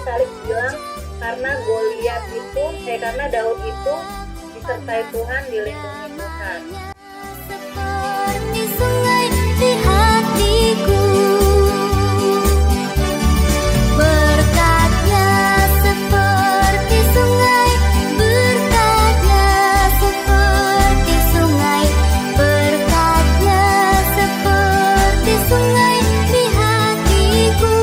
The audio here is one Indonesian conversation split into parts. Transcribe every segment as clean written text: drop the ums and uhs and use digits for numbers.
Salib bilang karena Daud itu disertai Tuhan, dilindungi Tuhan. Seperti sungai di hatiku, berkatnya seperti sungai, berkatnya seperti sungai, berkatnya seperti sungai di hatiku,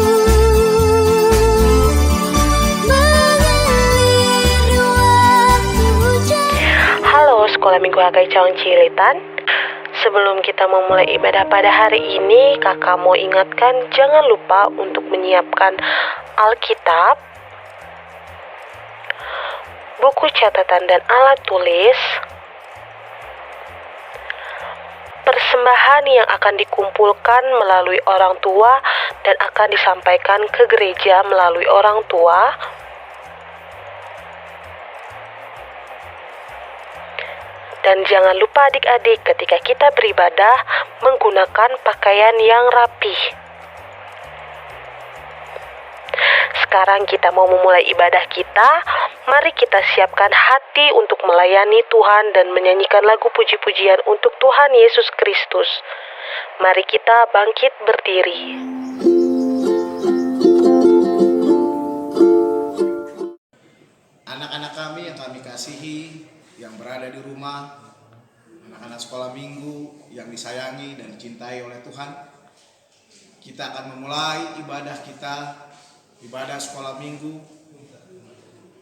mengalir waktu hujan. Halo Sekolah Minggu HKI Cawang Cililitan. Sebelum kita memulai ibadah pada hari ini, kakak mau ingatkan jangan lupa untuk menyiapkan Alkitab, buku catatan dan alat tulis, persembahan yang akan dikumpulkan melalui orang tua dan akan disampaikan ke gereja melalui orang tua, dan jangan lupa adik-adik ketika kita beribadah menggunakan pakaian yang rapih. Sekarang kita mau memulai ibadah kita. Mari kita siapkan hati untuk melayani Tuhan dan menyanyikan lagu puji-pujian untuk Tuhan Yesus Kristus. Mari kita bangkit berdiri. Anak-anak kami yang kami kasihi, yang berada di rumah, anak-anak sekolah minggu yang disayangi dan dicintai oleh Tuhan, kita akan memulai ibadah kita, ibadah sekolah minggu.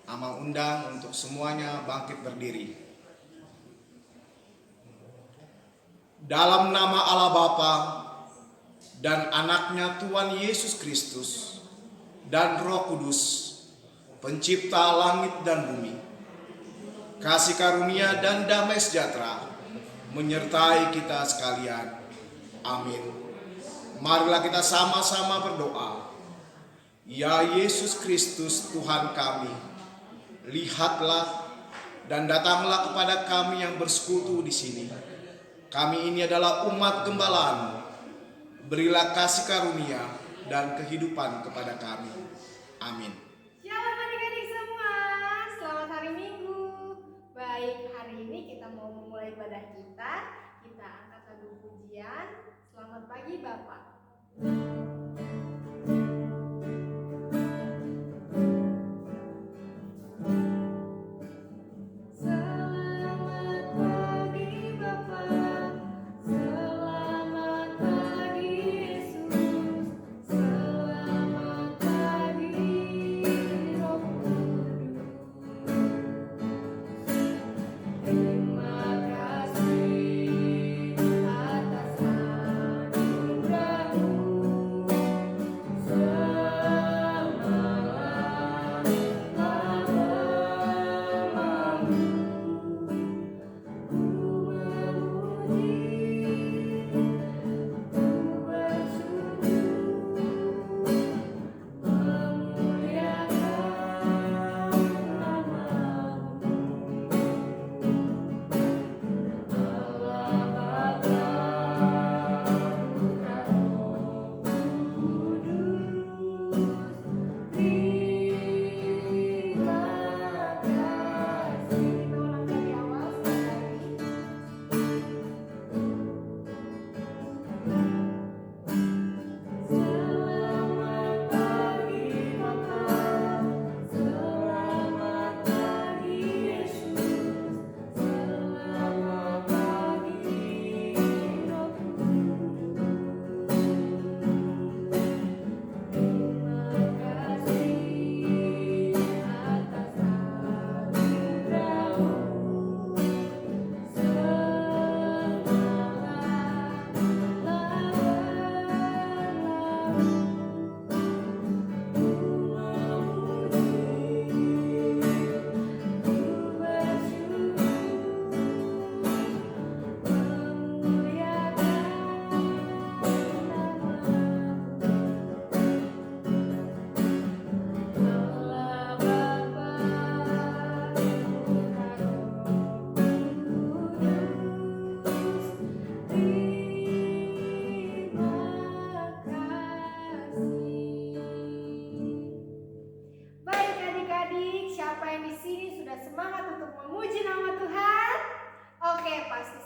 Amal undang untuk semuanya bangkit berdiri. Dalam nama Allah Bapa dan anaknya Tuhan Yesus Kristus dan Roh Kudus, pencipta langit dan bumi, kasih karunia dan damai sejahtera menyertai kita sekalian. Amin. Marilah kita sama-sama berdoa. Ya Yesus Kristus Tuhan kami, lihatlah dan datanglah kepada kami yang bersekutu di sini. Kami ini adalah umat gembala-Mu. Berilah kasih karunia dan kehidupan kepada kami. Amin. Shalom adik-adik semua, selamat hari Minggu. Baik, hari ini kita mau memulai ibadah kita. Kita angkat lagu pujian. Selamat pagi Bapak. Selamat pagi Bapak, selamat pagi Yesus, selamat pagi Roh Kudus. Terima kasih atas anugerah-Mu.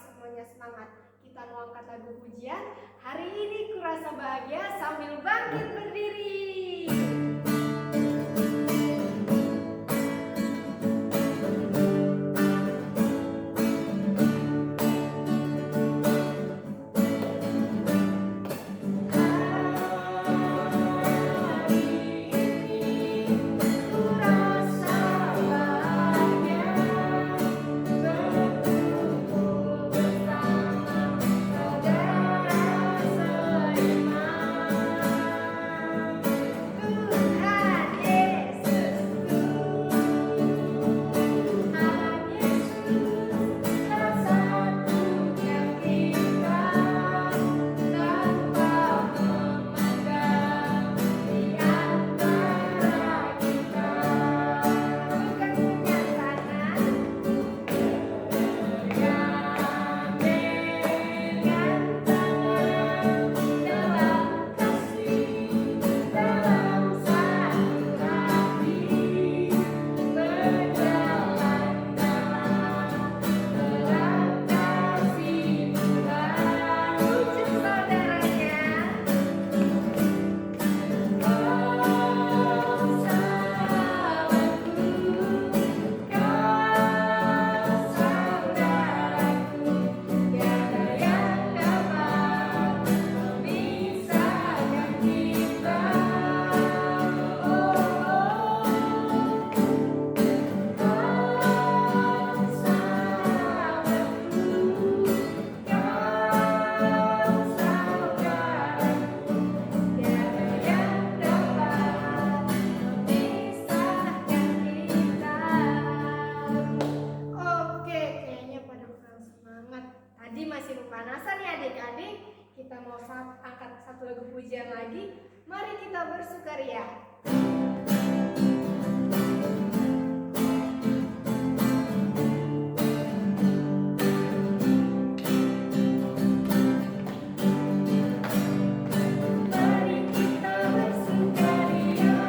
semuanya semangat. Kita mau angkat lagu pujian. Hari ini kurasa bahagia sambil bangkit berdiri. Oke, kayaknya pada kurang semangat. Tadi masih pemanasan ya adik-adik. Kita mau angkat satu lagu pujian lagi. Mari kita bersukaria. Mari kita bersukaria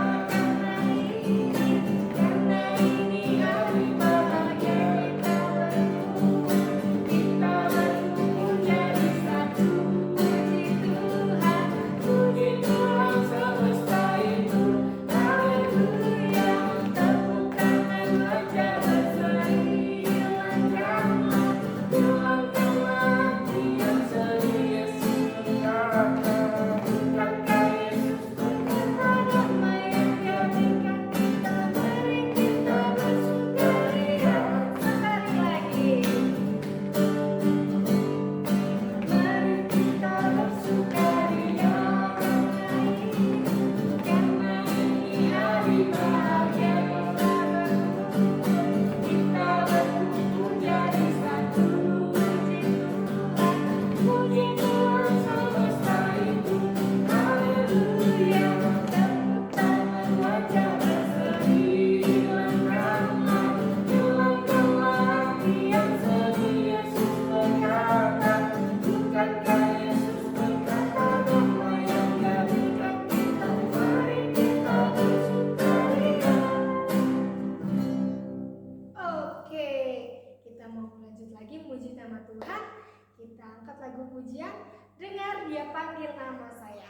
karena ini hari bahagia kita berkumpul jadi satu. Puji Tuhan semesta itu, haleluya. Tepuk tangan wajah berseri, hilangkanlah hati yang sedih. Yesus berkata, bukankah Yesus berkata damai yang jadikan kita. Mari kita bersukaria. Sekali lagi. Mari kita bersukaria karena ini hari bahagia kita berkumpul jadi satu. Puji Tuhan semesta itu, haleluya. Tepuk tangan wajah berseri, hilangkanlah hati yang sedih. Yesus berkata, bukankah Yesus berkata damai yang jadikan kita. Mari kita bersukaria. Oke, kita mau lanjut lagi muji nama Tuhan. Kita angkat lagu pujian. Dengar Dia panggil nama saya.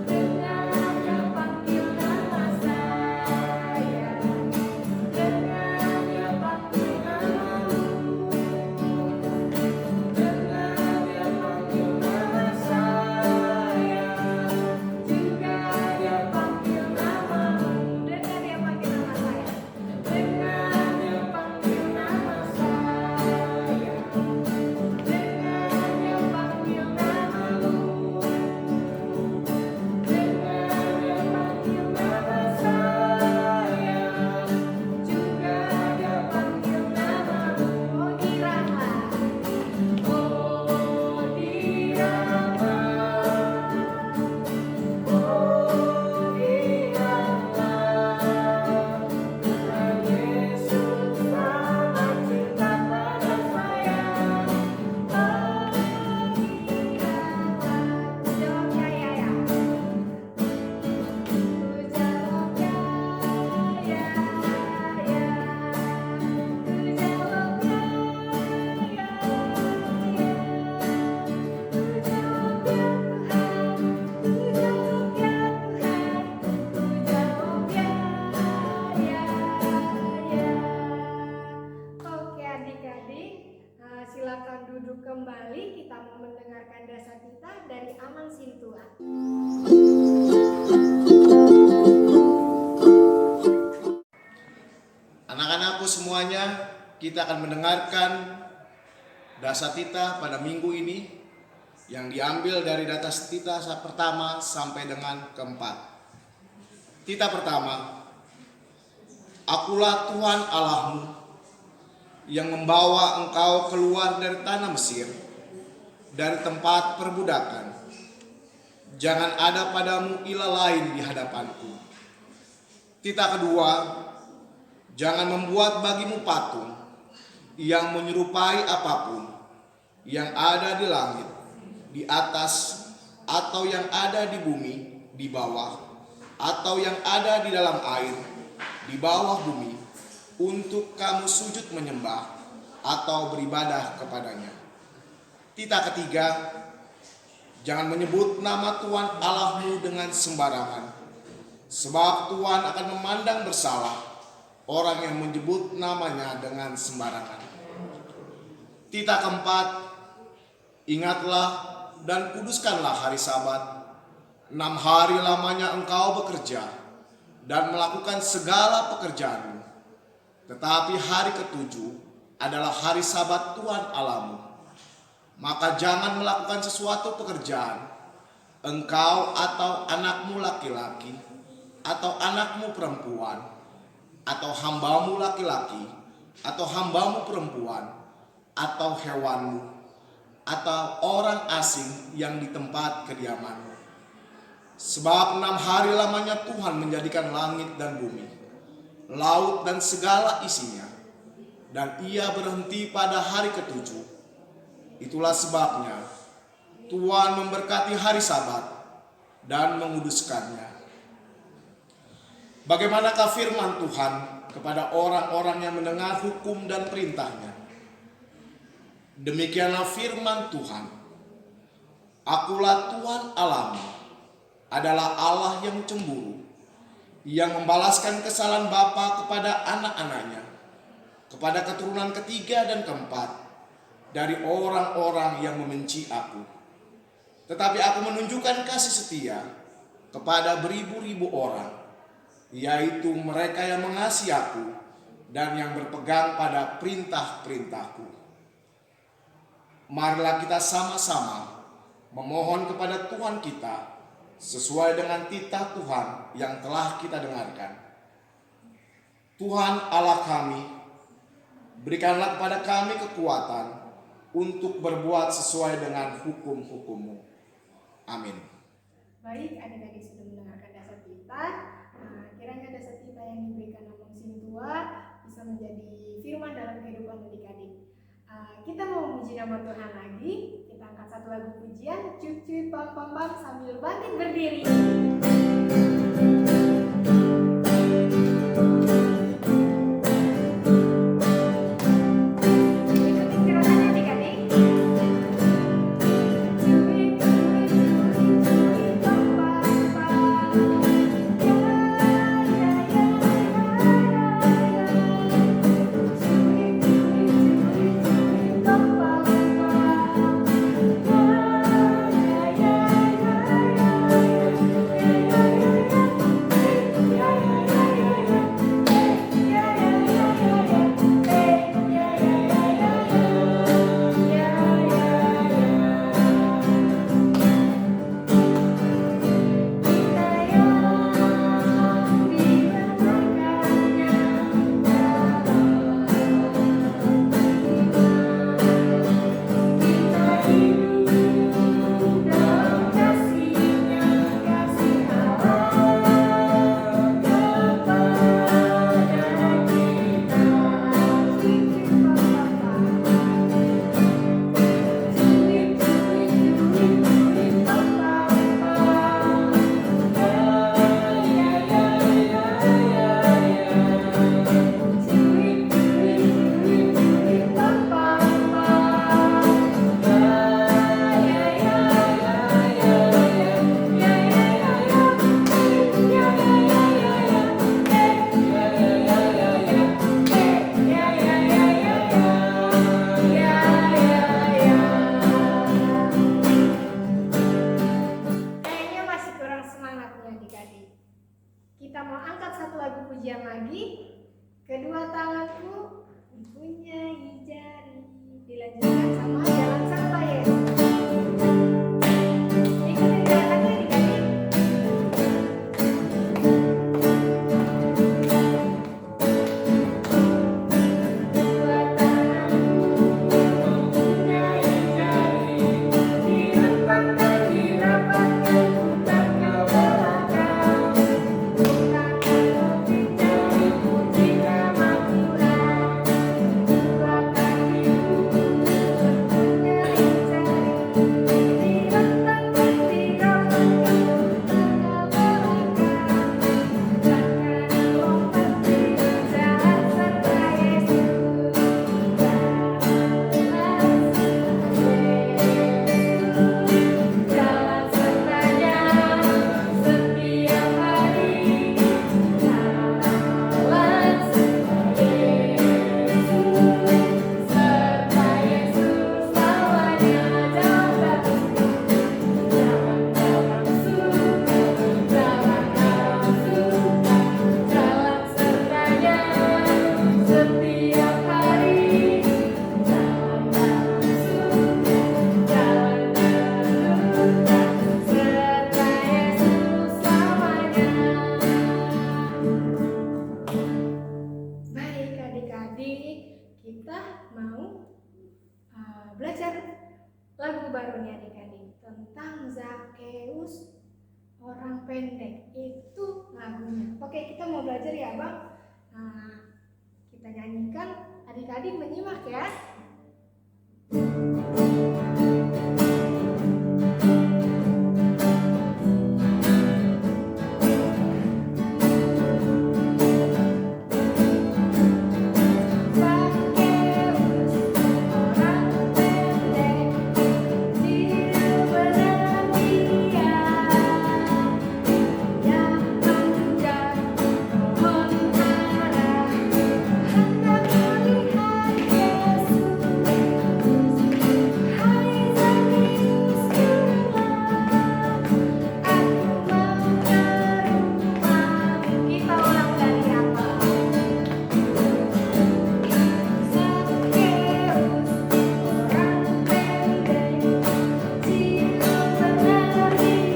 Dengar Dia panggil nama saya. Dengar Dia panggil namamu. Dengar Dia panggil nama saya. Juga Dia panggil namamu. Dengar Dia panggil nama saya. Dengar dari Amang Sintua. Anak-anakku semuanya, kita akan mendengarkan Dasatita pada minggu ini yang diambil dari Dasatita pertama sampai dengan keempat. Tita pertama, Akulah Tuhan Allahmu yang membawa engkau keluar dari tanah Mesir, dari tempat perbudakan. Jangan ada padamu ilah lain di hadapanku. Tita kedua, jangan membuat bagimu patung yang menyerupai apapun yang ada di langit, di atas, atau yang ada di bumi, di bawah, atau yang ada di dalam air, di bawah bumi, untuk kamu sujud menyembah atau beribadah kepadanya. Tita ketiga, jangan menyebut nama Tuhan Allahmu dengan sembarangan, sebab Tuhan akan memandang bersalah orang yang menyebut namanya dengan sembarangan. Tita keempat, ingatlah dan kuduskanlah hari Sabat. 6 hari lamanya engkau bekerja dan melakukan segala pekerjaanmu. Tetapi hari ketujuh adalah hari Sabat Tuhan Allahmu. Maka jangan melakukan sesuatu pekerjaan, engkau atau anakmu laki-laki, atau anakmu perempuan, atau hambamu laki-laki, atau hambamu perempuan, atau hewanmu, atau orang asing yang di tempat kediamanmu. Sebab 6 hari lamanya Tuhan menjadikan langit dan bumi, laut dan segala isinya, dan ia berhenti pada hari ketujuh. Itulah sebabnya Tuhan memberkati hari Sabat dan menguduskannya. Bagaimanakah firman Tuhan kepada orang-orang yang mendengar hukum dan perintahnya? Demikianlah firman Tuhan. Akulah Tuhan Allahmu, adalah Allah yang cemburu, yang membalaskan kesalahan bapa kepada anak-anaknya, kepada keturunan ketiga dan keempat dari orang-orang yang membenci aku. Tetapi aku menunjukkan kasih setia kepada beribu-ribu orang, yaitu mereka yang mengasihi aku dan yang berpegang pada perintah-perintahku. Marilah kita sama-sama memohon kepada Tuhan kita sesuai dengan titah Tuhan yang telah kita dengarkan. Tuhan Allah kami, berikanlah kepada kami kekuatan untuk berbuat sesuai dengan hukum-hukum-Mu. Amin. Baik, adik-adik sudah mendengarkan Dasatita. Kiranya Dasatita yang diberikan Amang Sintua bisa menjadi firman dalam kehidupan adik-adik. Kita mau memuji nama Tuhan lagi. Kita angkat satu lagu pujian, cuit-cuit pam-pam-pam sambil bangkit berdiri. Ikutin gerakannya adik-adik. Cuit-cuit, cuit-cuit pam-pam-pam. Ya, ya, ya, ya, ya, ya. Kita mau angkat satu lagu pujian lagi. Kedua tanganku mempunyai jari. Dilanjutkan sama Jalan Serta Yesus. Ikutin gerakannya adik-adik. Dua tanganku mempunyai jari. Dilemparkan, dirapatkan, putar ke belakang. Bukakan roti jari, puji nama Tuhan. Dua kakiku mempunyai jari. Direntangkan, dirapatkan, putar ke belakang. Bukakan lompat di jalan serta Yesus. Jalan sertanya setiap hari. Jalan serta Yesus. Serta Yesus selamanya. Jalan dalam suka, jalan dalam suka. Jalan sertanya setiap hari. Jalan dalam suka, jalan dalam duka. Serta Yesus selamanya. Baik adik-adik, kita mau belajar lagu baru nih adik-adik tentang Zakheus orang pendek. Itu lagunya. Oke, kita mau belajar ya Bang. Kita nyanyikan, adik-adik menyimak ya. Zakheus orang pendek, dia berdia. Dia panjang pohon ara, hendak melihat Yesus. Hai Zakheus, keluar, aku mau ke rumahmu. Kita ulang dari awal. Zakheus orang pendek, dia berdia.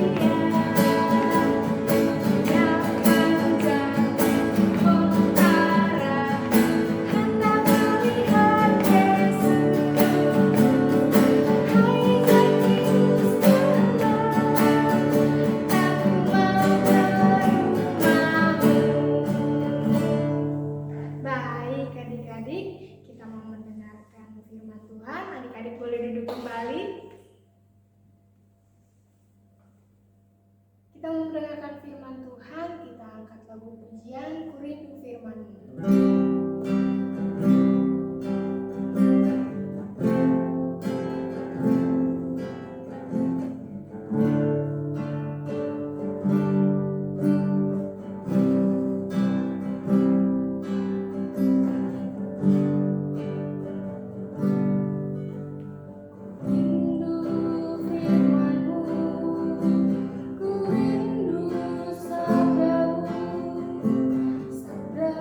Dia panjang pohon ara, hendak melihat Yesus. Hai Zakheus, keluar, aku mau ke rumahmu. Baik adik-adik, kita mau mendengarkan firman Tuhan. Adik-adik boleh duduk kembali. Kita mau mendengarkan firman Tuhan. Kita angkat lagu pujian, Ku Rindu Firman-Mu. Rindu firman-Mu, ku rindu sabda-Mu, sabda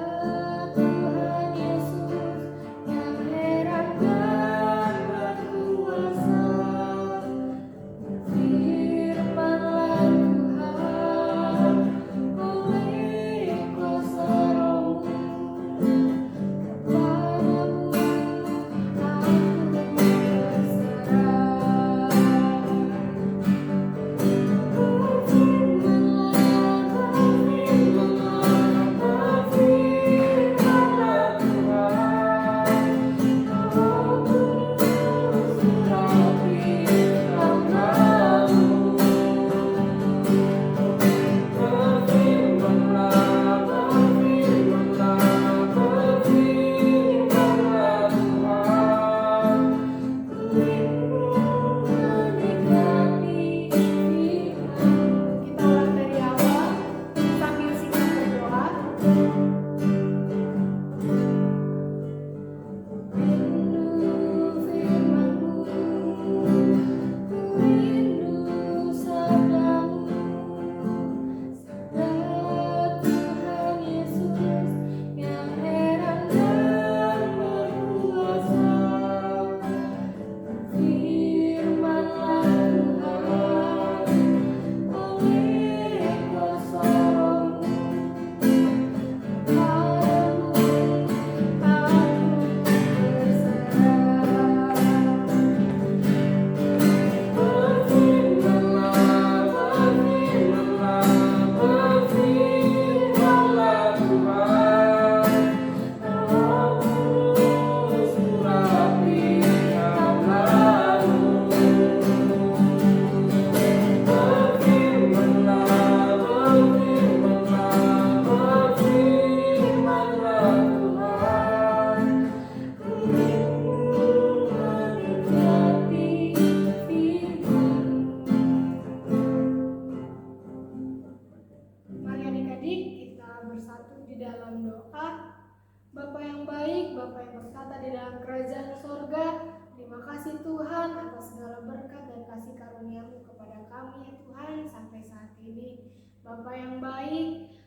Bapa yang baik, Bapa yang bertata di dalam kerajaan sorga, terima kasih Tuhan atas segala berkat dan kasih karunia-Mu kepada kami ya Tuhan sampai saat ini. Bapa yang baik,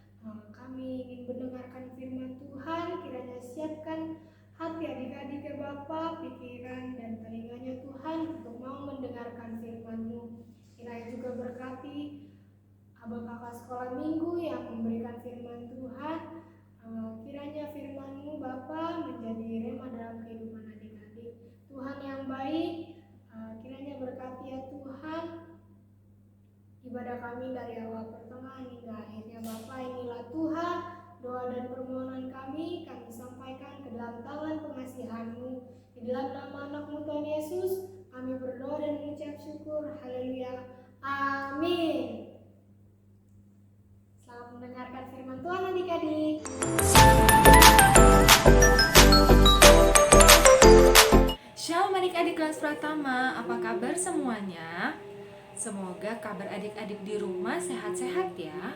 kami ingin mendengarkan firman Tuhan, kiranya siapkan hati adik-adik ya Bapa, pikiran dan telinganya Tuhan untuk mau mendengarkan firman-Mu. Kiranya juga berkati abang kakak sekolah minggu yang memberikan firman Tuhan. Kiranya firman-Mu Bapa menjadi rema dalam kehidupan adik-adik. Tuhan yang baik, kiranya berkati ya Tuhan ibadah kami dari awal pertengahan hingga akhirnya Bapa. Inilah Tuhan doa dan permohonan kami sampaikan ke dalam tangan pengasihan-Mu. Di dalam nama anak-Mu Tuhan Yesus kami berdoa dan mengucap syukur. Haleluya. Amin. Selamat mendengarkan firman Tuhan adik-adik. Shalom adik-adik kelas Pratama, apa kabar semuanya? Semoga kabar adik-adik di rumah sehat-sehat ya.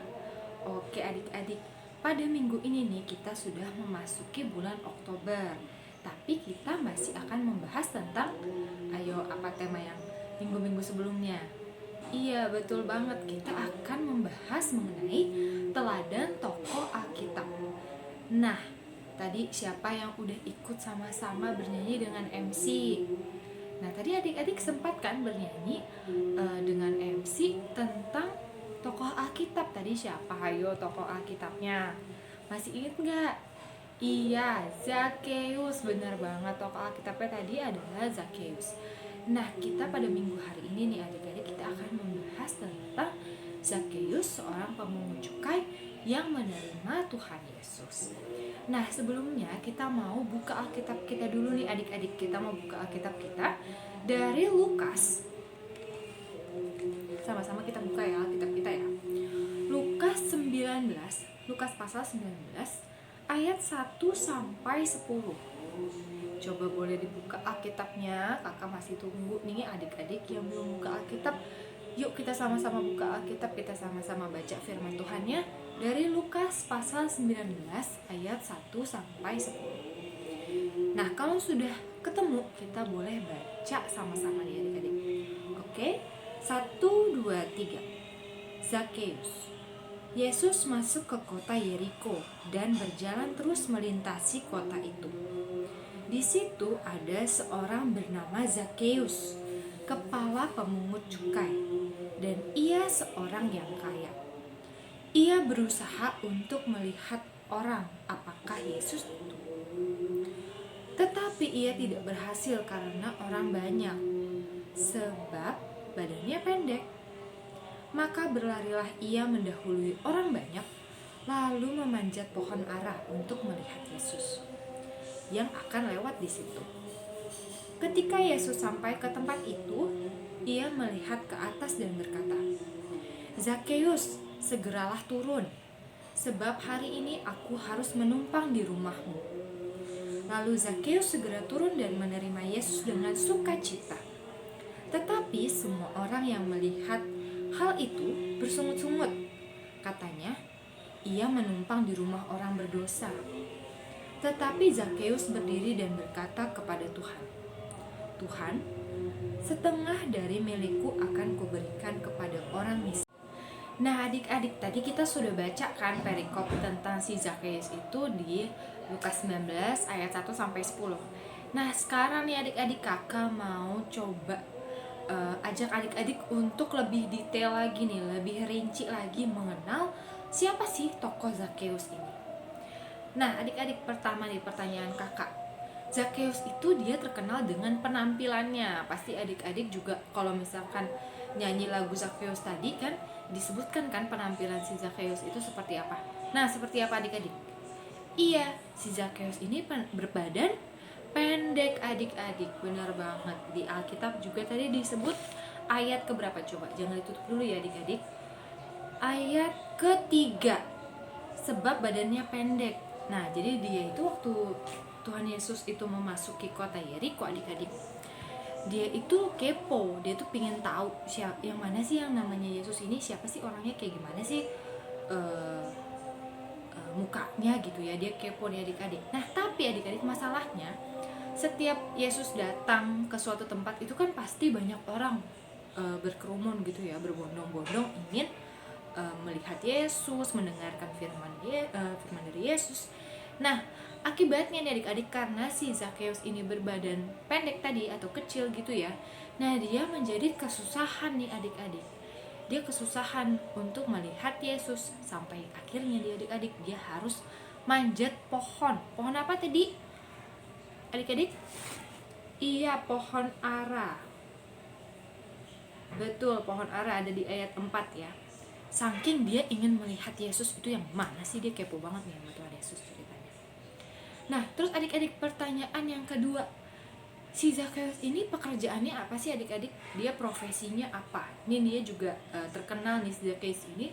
Oke adik-adik, pada minggu ini nih kita sudah memasuki bulan Oktober. Tapi kita masih akan membahas tentang, apa tema yang minggu-minggu sebelumnya? Iya betul banget, kita akan membahas mengenai teladan tokoh Alkitab. Nah, tadi siapa yang udah ikut sama-sama bernyanyi dengan MC? Nah, tadi adik-adik sempat kan bernyanyi dengan MC tentang tokoh Alkitab. Tadi siapa? Ayo tokoh Alkitabnya. Masih ingat nggak? Iya, Zakheus. Benar banget, tokoh Alkitabnya tadi adalah Zakheus. Nah, kita pada minggu hari ini nih adik-adik kita akan membahas tentang Zakheus, seorang pemungut cukai yang menerima Tuhan Yesus. Nah, sebelumnya kita mau buka Alkitab kita dulu nih adik-adik. Kita mau buka Alkitab kita dari Lukas. Sama-sama kita buka ya Alkitab kita ya. Lukas 19, Lukas pasal 19 ayat 1 sampai 10. Coba boleh dibuka Alkitabnya. Kakak masih tunggu nih adik-adik yang belum buka Alkitab. Yuk kita sama-sama buka Alkitab, kita sama-sama baca firman Tuhannya dari Lukas pasal 19 ayat 1 sampai 10. Nah, kalau sudah ketemu, kita boleh baca sama-sama nih adik-adik. Oke? 1, 2, 3. Zakheus. Yesus masuk ke kota Yeriko dan berjalan terus melintasi kota itu. Di situ ada seorang bernama Zakheus, kepala pemungut cukai, dan ia seorang yang kaya. Ia berusaha untuk melihat orang apakah Yesus itu. Tetapi ia tidak berhasil karena orang banyak, sebab badannya pendek. Maka berlarilah ia mendahului orang banyak, lalu memanjat pohon ara untuk melihat Yesus yang akan lewat di situ. Ketika Yesus sampai ke tempat itu, ia melihat ke atas dan berkata, "Zakheus, segeralah turun, sebab hari ini aku harus menumpang di rumahmu." Lalu Zakheus segera turun dan menerima Yesus dengan sukacita. Tetapi semua orang yang melihat hal itu bersungut-sungut. Katanya, ia menumpang di rumah orang berdosa. Tetapi Zakheus berdiri dan berkata kepada Tuhan, "Tuhan, setengah dari milikku akan kuberikan kepada orang miskin." Nah adik-adik, tadi kita sudah baca kan perikop tentang si Zakheus itu di Lukas 19 ayat 1 sampai 10. Nah sekarang nih adik-adik, kakak mau coba ajak adik-adik untuk lebih detail lagi nih, lebih rinci lagi mengenal siapa sih tokoh Zakheus ini. Nah adik-adik, pertama nih pertanyaan kakak, Zakheus itu dia terkenal dengan penampilannya. Pasti adik-adik juga kalau misalkan nyanyi lagu Zakheus tadi kan disebutkan kan penampilan si Zakheus itu seperti apa. Nah seperti apa adik-adik? Iya, si Zakheus ini berbadan pendek adik-adik. Benar banget, di Alkitab juga tadi disebut ayat keberapa coba? Jangan ditutup dulu ya adik-adik. Ayat ketiga, sebab badannya pendek. Nah jadi dia itu waktu Tuhan Yesus itu memasuki kota Yeriko adik-adik, dia itu kepo, dia tuh pengen tahu siapa yang mana sih yang namanya Yesus ini, siapa sih orangnya, kayak gimana sih mukanya gitu ya, dia kepo nih adik-adik. Nah tapi adik-adik, masalahnya setiap Yesus datang ke suatu tempat itu kan pasti banyak orang berkerumun gitu ya, berbondong-bondong ingin melihat Yesus, mendengarkan firman dari Yesus. Nah akibatnya nih adik-adik, karena si Zakheus ini berbadan pendek tadi atau kecil gitu ya, nah dia menjadi kesusahan nih adik-adik. Dia kesusahan untuk melihat Yesus, sampai akhirnya dia adik-adik dia harus manjat pohon. Pohon apa tadi adik-adik? Iya, pohon ara. Betul, pohon ara ada di ayat 4 ya. Saking dia ingin melihat Yesus, itu yang mana sih, dia kepo banget nih sama Tuhan Yesus ceritanya. Nah terus adik-adik, pertanyaan yang kedua, si Zakheus ini pekerjaannya apa sih adik-adik? Dia profesinya apa? Ini dia juga terkenal nih, si Zakheus ini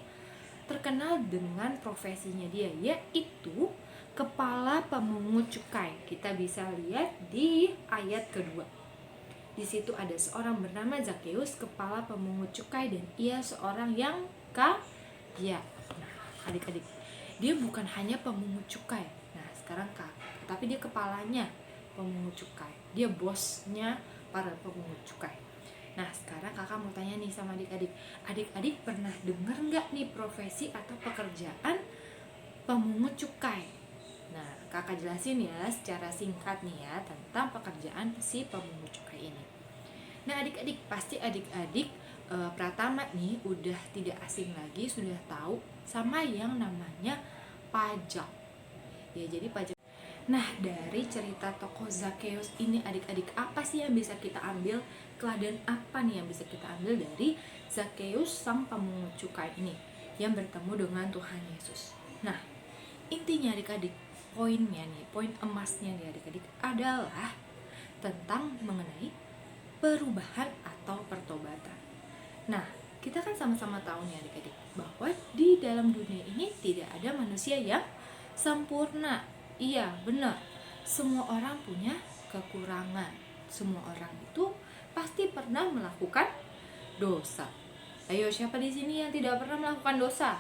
terkenal dengan profesinya dia, yaitu kepala pemungut cukai. Kita bisa lihat di ayat kedua. Di situ ada seorang bernama Zakheus, kepala pemungut cukai, dan ia seorang yang kaya. Nah adik-adik, dia bukan hanya pemungut cukai. Nah sekarang tapi dia kepalanya pemungut cukai, dia bosnya para pemungut cukai. Nah sekarang kakak mau tanya nih sama adik-adik, adik-adik pernah dengar nggak nih profesi atau pekerjaan pemungut cukai? Nah kakak jelasin ya secara singkat nih ya tentang pekerjaan si pemungut cukai ini. Nah adik-adik, pasti adik-adik Pratama nih udah tidak asing lagi, sudah tahu sama yang namanya pajak ya. Jadi pajak. Nah dari cerita tokoh Zakheus ini adik-adik, apa sih yang bisa kita ambil, teladan apa nih yang bisa kita ambil dari Zakheus sang pemungut cukai ini yang bertemu dengan Tuhan Yesus? Nah intinya adik-adik, poinnya nih, poin emasnya nih adik-adik adalah tentang mengenai perubahan atau pertobatan. Nah kita kan sama-sama tahu nih adik-adik bahwa di dalam dunia ini tidak ada manusia yang sempurna. Iya benar, semua orang punya kekurangan. Semua orang itu pasti pernah melakukan dosa. Ayo, siapa di sini yang tidak pernah melakukan dosa?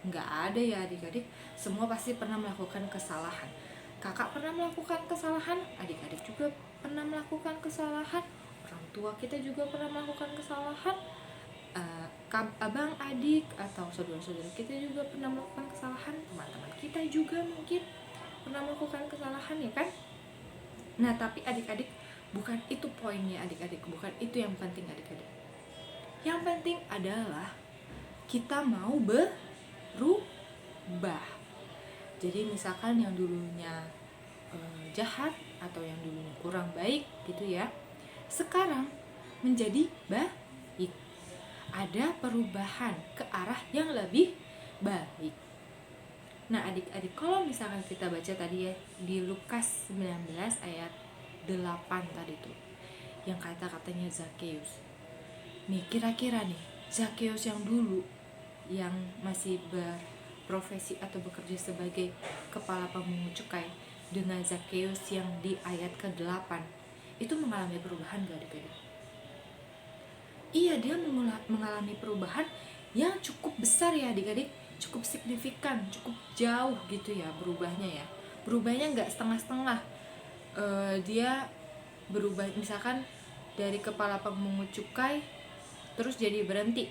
Nggak ada ya adik-adik, semua pasti pernah melakukan kesalahan. Kakak pernah melakukan kesalahan, adik-adik juga pernah melakukan kesalahan, orang tua kita juga pernah melakukan kesalahan, abang, adik, atau saudara-saudara kita juga pernah melakukan kesalahan, teman-teman kita juga mungkin pernah melakukan kesalahan ya kan. Nah tapi adik-adik, bukan itu poinnya adik-adik, bukan itu yang penting adik-adik. Yang penting adalah kita mau berubah. Jadi misalkan yang dulunya jahat atau yang dulunya kurang baik gitu ya, sekarang menjadi baik. Ada perubahan ke arah yang lebih baik. Nah adik-adik, kalau misalkan kita baca tadi ya di Lukas 19 ayat 8 tadi tuh, yang kata-katanya Zakheus. Nih kira-kira nih, Zakheus yang dulu yang masih berprofesi atau bekerja sebagai kepala pemungut cukai dengan Zakheus yang di ayat ke-8 itu mengalami perubahan gak adik-adik? Iya, dia mengalami perubahan yang cukup besar ya adik-adik, cukup signifikan, cukup jauh gitu ya berubahnya ya. Berubahnya nggak setengah-setengah. Dia berubah misalkan dari kepala pemungut cukai terus jadi berhenti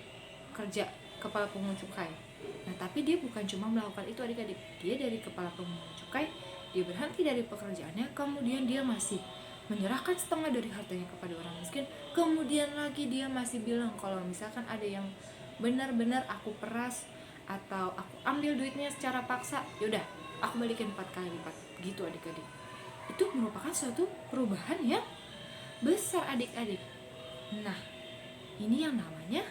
kerja kepala pemungut cukai. Nah tapi dia bukan cuma melakukan itu adik-adik, dia dari kepala pemungut cukai dia berhenti dari pekerjaannya, kemudian dia masih menyerahkan setengah dari hartanya kepada orang miskin. Kemudian lagi dia masih bilang kalau misalkan ada yang benar-benar aku peras atau aku ambil duitnya secara paksa, yaudah aku balikin 4 kali lipat gitu adik-adik. Itu merupakan suatu perubahan yang besar adik-adik. Nah ini yang namanya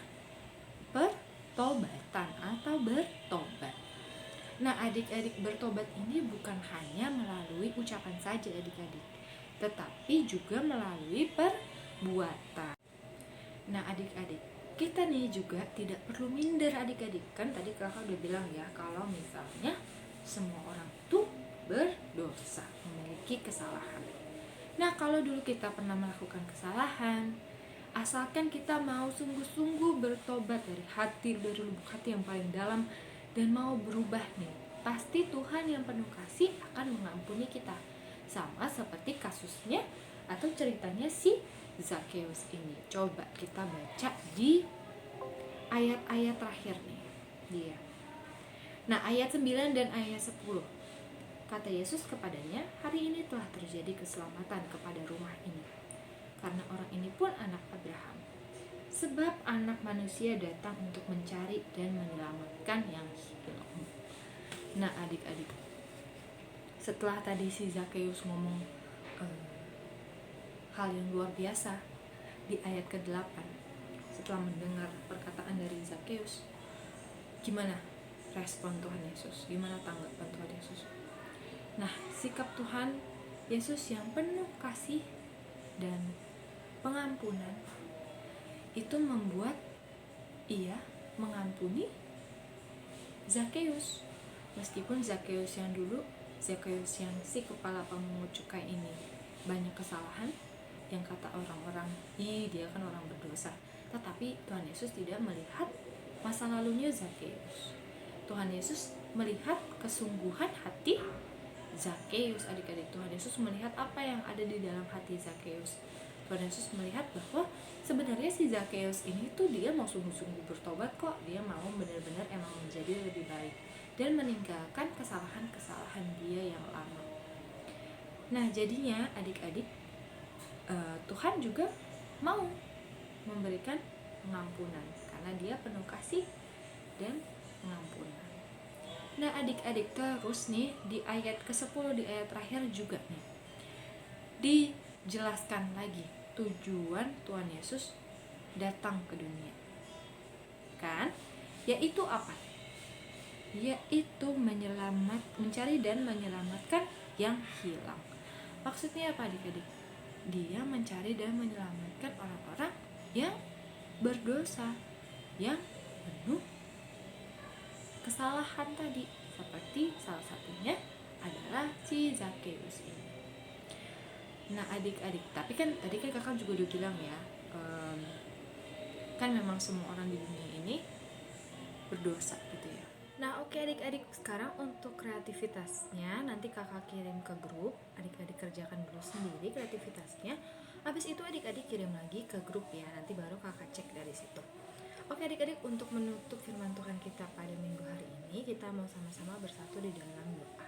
pertobatan atau bertobat. Nah adik-adik, bertobat ini bukan hanya melalui ucapan saja adik-adik, tetapi juga melalui perbuatan. Nah adik-adik, kita nih juga tidak perlu minder adik-adik. Kan tadi kakak udah bilang ya, kalau misalnya semua orang itu berdosa, memiliki kesalahan. Nah kalau dulu kita pernah melakukan kesalahan, asalkan kita mau sungguh-sungguh bertobat dari hati, dari lubuk hati yang paling dalam, dan mau berubah nih, pasti Tuhan yang penuh kasih akan mengampuni kita. Sama seperti kasusnya atau ceritanya si Zakheus ini. Coba kita baca di ayat-ayat terakhir nih dia. Nah, ayat 9 dan ayat 10. Kata Yesus kepadanya, "Hari ini telah terjadi keselamatan kepada rumah ini, karena orang ini pun anak Abraham. Sebab anak manusia datang untuk mencari dan menyelamatkan yang hilang." Nah, adik-adik, setelah tadi si Zakheus ngomong hal yang luar biasa di ayat ke-8, setelah mendengar perkataan dari Zakheus, gimana respon Tuhan Yesus? Gimana tanggapan Tuhan Yesus? Nah, sikap Tuhan Yesus yang penuh kasih dan pengampunan itu membuat ia mengampuni Zakheus. Meskipun Zakheus yang dulu, Zakheus yang si kepala pemungut cukai ini banyak kesalahan, yang kata orang-orang, dia kan orang berdosa. Tetapi Tuhan Yesus tidak melihat masa lalunya Zakheus. Tuhan Yesus melihat kesungguhan hati Zakheus, adik-adik. Tuhan Yesus melihat apa yang ada di dalam hati Zakheus. Tuhan Yesus melihat bahwa sebenarnya si Zakheus ini tuh dia mau sungguh-sungguh bertobat kok. Dia mau benar-benar emang menjadi lebih baik dan meninggalkan kesalahan-kesalahan dia yang lama. Nah, jadinya adik-adik, Tuhan juga mau memberikan pengampunan karena dia penuh kasih dan pengampunan. Nah, adik-adik, terus nih di ayat ke-10, di ayat terakhir juga nih dijelaskan lagi tujuan Tuhan Yesus datang ke dunia. Kan? Yaitu apa? Yaitu mencari dan menyelamatkan yang hilang. Maksudnya apa, adik-adik? Dia mencari dan menyelamatkan orang-orang yang berdosa, yang penuh kesalahan tadi, seperti salah satunya adalah si Zakheus ini. Nah, adik-adik, tapi kan tadi kan kakak juga udah bilang ya, kan memang semua orang di dunia ini berdosa gitu ya. Nah, oke adik-adik, sekarang untuk kreativitasnya nanti kakak kirim ke grup, adik-adik kerjakan dulu sendiri kreativitasnya. Habis itu adik-adik kirim lagi ke grup ya, nanti baru kakak cek dari situ. Oke adik-adik, untuk menutup firman Tuhan kita pada minggu hari ini, kita mau sama-sama bersatu di dalam doa.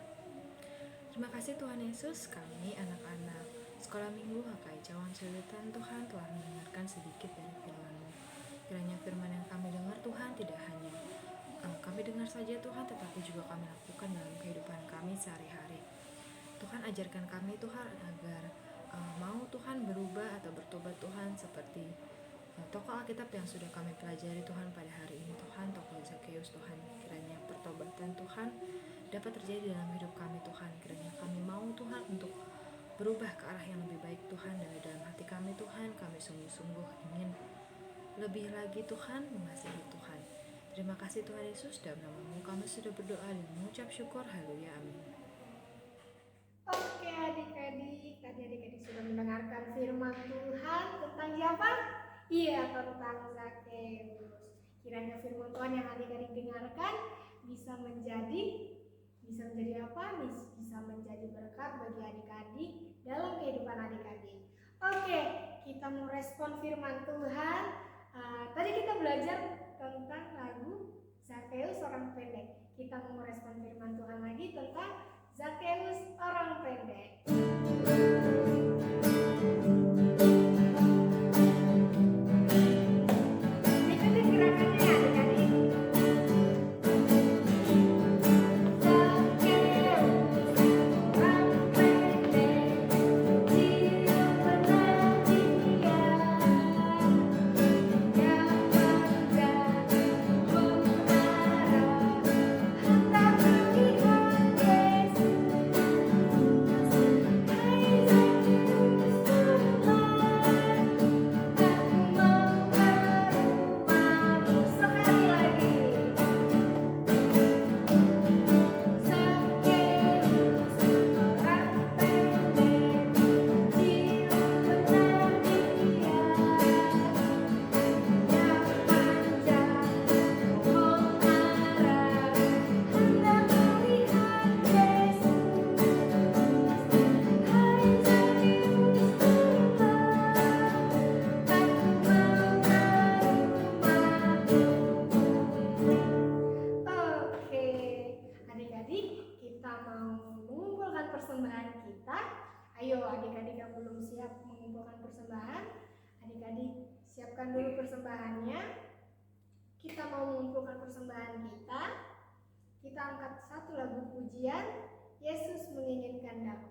Terima kasih Tuhan Yesus, kami anak-anak sekolah minggu HKI Cawan Sulitan Tuhan telah mendengarkan sedikit dari firman-Mu. Kiranya firman yang kami dengar Tuhan tidak hanya kami dengar saja Tuhan, tetapi juga kami lakukan dalam kehidupan kami sehari-hari. Tuhan, ajarkan kami Tuhan agar mau Tuhan berubah atau bertobat Tuhan, seperti tokoh Alkitab yang sudah kami pelajari Tuhan pada hari ini Tuhan, tokoh Zakheus Tuhan. Kiranya pertobatan Tuhan dapat terjadi dalam hidup kami Tuhan. Kiranya kami mau Tuhan untuk berubah ke arah yang lebih baik Tuhan, dari dalam hati kami Tuhan. Kami sungguh-sungguh ingin lebih lagi Tuhan mengasihi Tuhan. Terima kasih Tuhan Yesus, dalam nama-Mu kami sudah berdoa dan mengucap syukur. Haleluya, amin. Oke adik-adik, tadi adik-adik sudah mendengarkan firman Tuhan tentang siapa? Iya, tentang Zakheus. Kiranya firman Tuhan yang adik-adik dengarkan bisa menjadi apa? Bisa menjadi berkat bagi adik-adik dalam kehidupan adik-adik. Oke, kita mau respon firman Tuhan. Tadi kita belajar tentang lagu Zakheus orang pendek. Kita mau respon firman Tuhan lagi tentang Zakheus orang pendek. Ikuti gerakannya adik-adik. Ayo adik-adik yang belum siap mengumpulkan persembahan, adik-adik siapkan dulu persembahannya. Kita mau mengumpulkan persembahan kita. Kita angkat satu lagu pujian, Yesus menginginkan damai.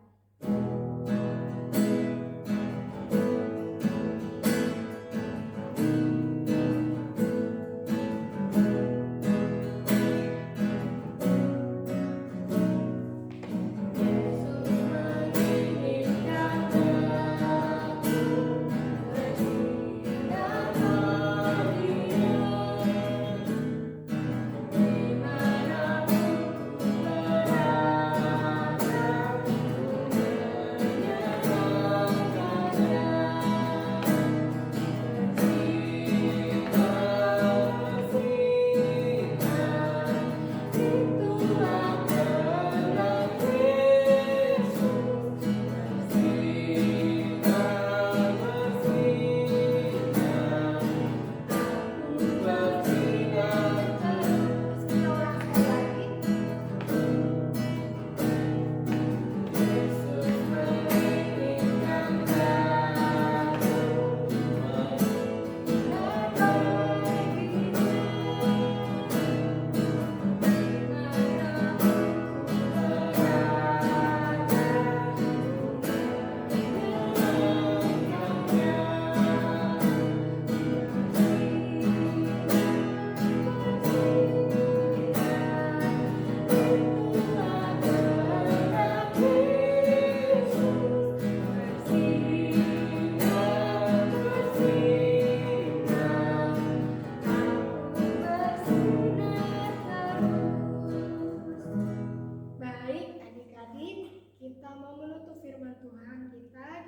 Baik adik-adik, kita mau menutup firman Tuhan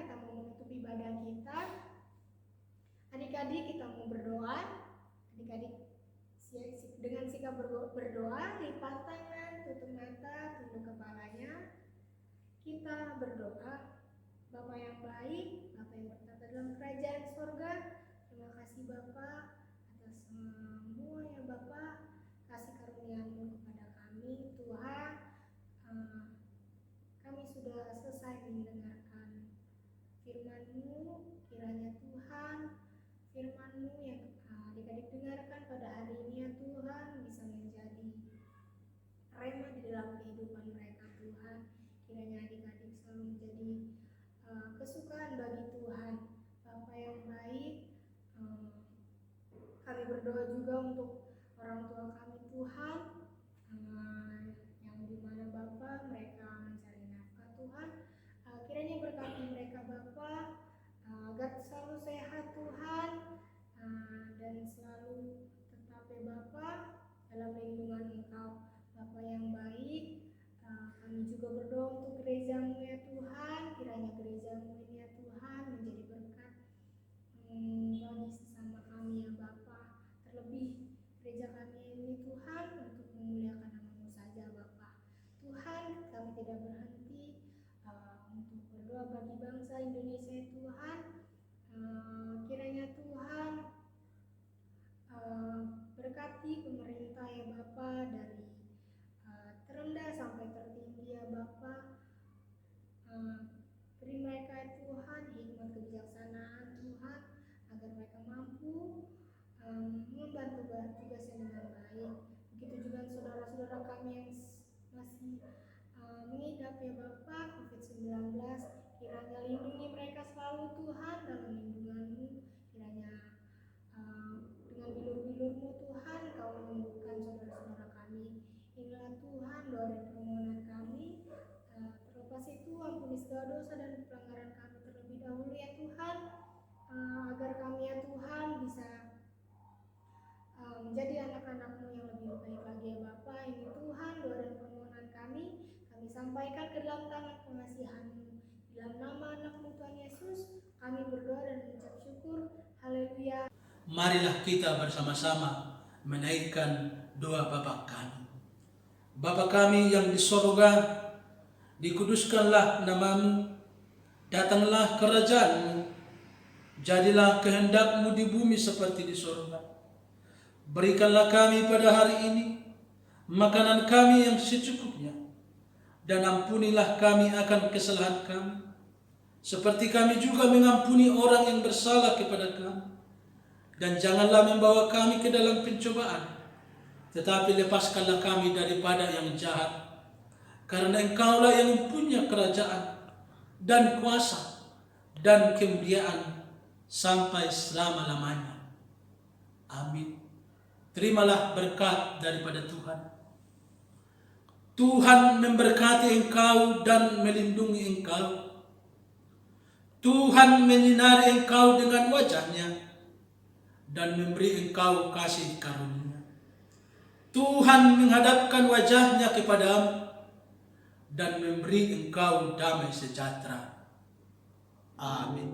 kita mau menutup ibadah kita. Adik-adik kita mau berdoa. Adik-adik dengan sikap berdoa, lipat tangan, tutup mata, tunduk kepalanya. Kita berdoa. Bapa yang baik, Bapa yang bertata dalam kerajaan surga, terima kasih Bapa atas semua ya Bapa, kasih karunia-Mu kepada kami Tuhan. Kami sudah selesai mendengarkan firman-Mu, kiranya Tuhan firman-Mu yang adik-adik dengarkan pada hari ini ya Tuhan bisa menjadi rema di dalam kehidupan mereka Tuhan. Kiranya adik-adik selalu menjadi kesukaan bagi Tuhan. Bapa yang baik, kami berdoa juga untuk orang tua kami Tuhan, yang dimana Bapa mereka mencari nafkah Tuhan. Kiranya berkati mereka Bapa, agar selalu sehat Tuhan, dan selalu tetap ya Bapa dalam lindungan Engkau. Bapa yang baik, kami juga berdoa untuk gereja-Mu ya Tuhan. Kiranya gereja-Mu ini ya Tuhan menjadi berkat bagi sesama kami ya Bapa. Terlebih gereja kami ini Tuhan untuk memuliakan nama-Mu saja Bapa. Tuhan, kami tidak berhenti untuk berdoa bagi bangsa Indonesia Tuhan. Kiranya Tuhan berkati pemerintah ya Bapa, dari terendah sampai tertinggi ya Bapa. Beri mereka Tuhan hikmat kebijaksanaan Tuhan, agar mereka mampu membantu tugasnya dengan baik. Begitu juga saudara-saudara kami yang masih mengidap ya Bapa COVID-19, kiranya lindungi mereka selalu Tuhan dalam lindungan-Mu. Kiranya dengan bilur-bilur-Mu Tuhan Kau menyembuhkan saudara-saudara kami. Inilah Tuhan doa dan permohonan kami. Terlepas itu ampuni segala dosa dan pelanggaran kami terlebih dahulu ya Tuhan, agar kami ya Tuhan bisa menjadi anak-anak-Mu yang lebih baik lagi ya Bapa. Ini Tuhan doa dan permohonan kami sampaikan ke dalam tangan pengasihan-Mu. Dalam nama anak-Mu Tuhan Yesus kami berdoa dan mengucap syukur. Haleluya. Marilah kita bersama-sama menaikkan doa Bapa kami. Bapa kami yang di sorga, dikuduskanlah nama-Mu, datanglah kerajaan-Mu, jadilah kehendak-Mu di bumi seperti di sorga. Berikanlah kami pada hari ini makanan kami yang secukupnya, dan ampunilah kami akan kesalahan kami, seperti kami juga mengampuni orang yang bersalah kepada kami. Dan janganlah membawa kami ke dalam pencobaan, tetapi lepaskanlah kami daripada yang jahat. Karena Engkaulah yang mempunyai kerajaan dan kuasa dan kemuliaan sampai selama-lamanya. Amin. Terimalah berkat daripada Tuhan. Tuhan memberkati engkau dan melindungi engkau. Tuhan menyinari engkau dengan wajah-Nya dan memberi engkau kasih karunia. Tuhan menghadapkan wajah-Nya kepadamu dan memberi engkau damai sejahtera. Amin.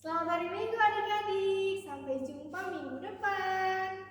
Selamat hari Minggu adik-adik. Sampai jumpa minggu depan.